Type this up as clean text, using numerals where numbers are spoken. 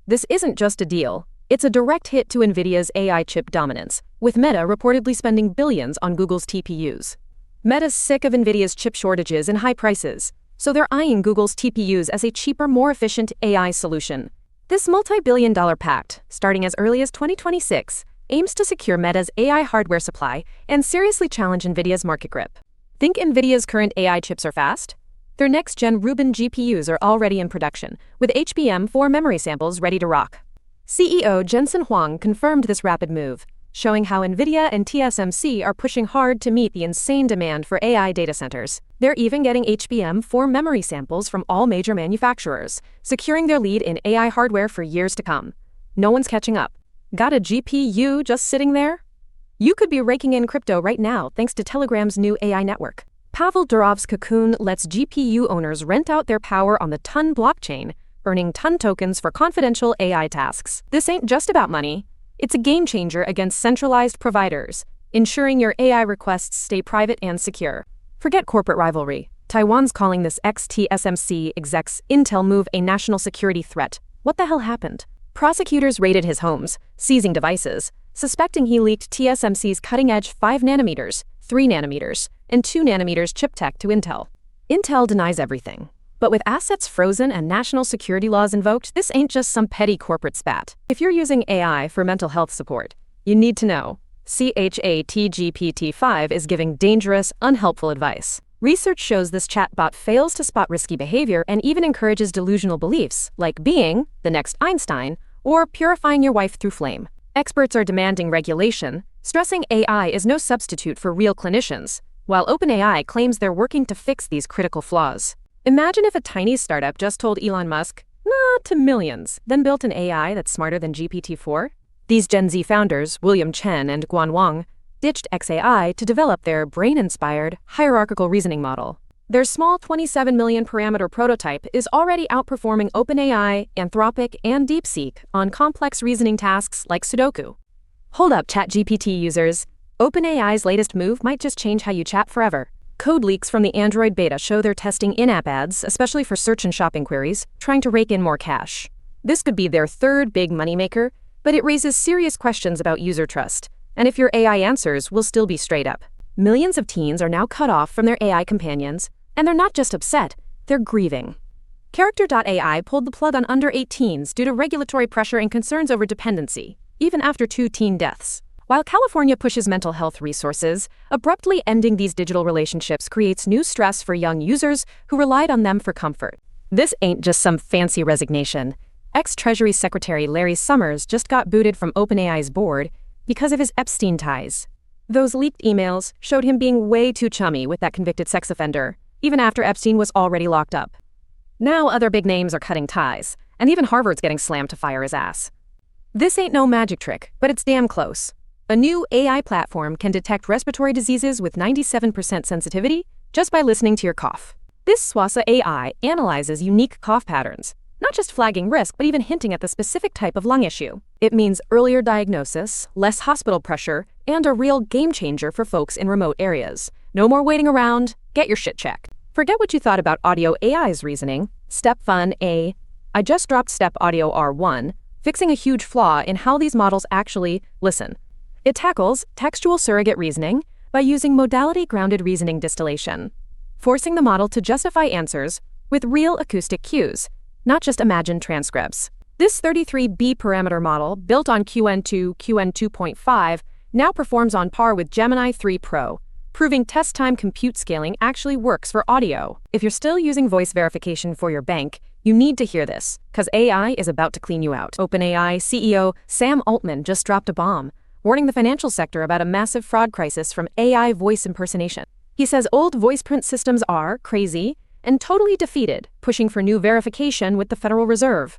This isn't just a deal. It's a direct hit to Nvidia's AI chip dominance, with Meta reportedly spending billions on Google's TPUs. Meta's sick of Nvidia's chip shortages and high prices, so they're eyeing Google's TPUs as a cheaper, more efficient AI solution. This multi-billion-dollar pact, starting as early as 2026, aims to secure Meta's AI hardware supply and seriously challenge Nvidia's market grip. Think Nvidia's current AI chips are fast? Their next-gen Rubin GPUs are already in production, with HBM4 memory samples ready to rock. CEO Jensen Huang confirmed this rapid move, showing how Nvidia and TSMC are pushing hard to meet the insane demand for AI data centers. They're even getting HBM4 memory samples from all major manufacturers, securing their lead in AI hardware for years to come. No one's catching up. Got a GPU just sitting there? You could be raking in crypto right now thanks to Telegram's new AI network. Pavel Durov's Cocoon lets GPU owners rent out their power on the TON blockchain, earning TON tokens for confidential AI tasks. This ain't just about money. It's a game changer against centralized providers, ensuring your AI requests stay private and secure. Forget corporate rivalry. Taiwan's calling this ex-TSMC exec's Intel move a national security threat. What the hell happened? Prosecutors raided his homes, seizing devices, suspecting he leaked TSMC's cutting-edge 5 nanometers, 3 nanometers, and 2 nanometers chip tech to Intel. Intel denies everything. But with assets frozen and national security laws invoked, this ain't just some petty corporate spat. If you're using AI for mental health support, you need to know ChatGPT-5 is giving dangerous, unhelpful advice. Research shows this chatbot fails to spot risky behavior and even encourages delusional beliefs, like being the next Einstein or purifying your wife through flame. Experts are demanding regulation, stressing AI is no substitute for real clinicians, while OpenAI claims they're working to fix these critical flaws. Imagine if a tiny startup just told Elon Musk, "Nah," to millions, then built an AI that's smarter than GPT-4. These Gen Z founders, William Chen and Guan Wang, ditched XAI to develop their brain-inspired, hierarchical reasoning model. Their small 27 million parameter prototype is already outperforming OpenAI, Anthropic, and DeepSeek on complex reasoning tasks like Sudoku. Hold up, ChatGPT users. OpenAI's latest move might just change how you chat forever. Code leaks from the Android beta show they're testing in-app ads, especially for search and shopping queries, trying to rake in more cash. This could be their third big moneymaker, but it raises serious questions about user trust, and if your AI answers will still be straight up. Millions of teens are now cut off from their AI companions, and they're not just upset, they're grieving. Character.ai pulled the plug on under 18s due to regulatory pressure and concerns over dependency, even after 2 teen deaths. While California pushes mental health resources, abruptly ending these digital relationships creates new stress for young users who relied on them for comfort. This ain't just some fancy resignation. Ex-Treasury Secretary Larry Summers just got booted from OpenAI's board because of his Epstein ties. Those leaked emails showed him being way too chummy with that convicted sex offender, even after Epstein was already locked up. Now other big names are cutting ties, and even Harvard's getting slammed to fire his ass. This ain't no magic trick, but it's damn close. A new AI platform can detect respiratory diseases with 97% sensitivity just by listening to your cough. This Swasa AI analyzes unique cough patterns, not just flagging risk, but even hinting at the specific type of lung issue. It means earlier diagnosis, less hospital pressure, and a real game changer for folks in remote areas. No more waiting around, get your shit checked. Forget what you thought about Audio AI's reasoning. StepFun I just dropped Step Audio R1, fixing a huge flaw in how these models actually listen. It tackles textual surrogate reasoning by using modality-grounded reasoning distillation, forcing the model to justify answers with real acoustic cues, not just imagined transcripts. This 33B parameter model, built on QN2 2.5, now performs on par with Gemini 3 Pro, proving test-time compute scaling actually works for audio. If you're still using voice verification for your bank, you need to hear this, because AI is about to clean you out. OpenAI CEO Sam Altman just dropped a bomb, warning the financial sector about a massive fraud crisis from AI voice impersonation. He says old voice print systems are crazy and totally defeated, pushing for new verification with the Federal Reserve.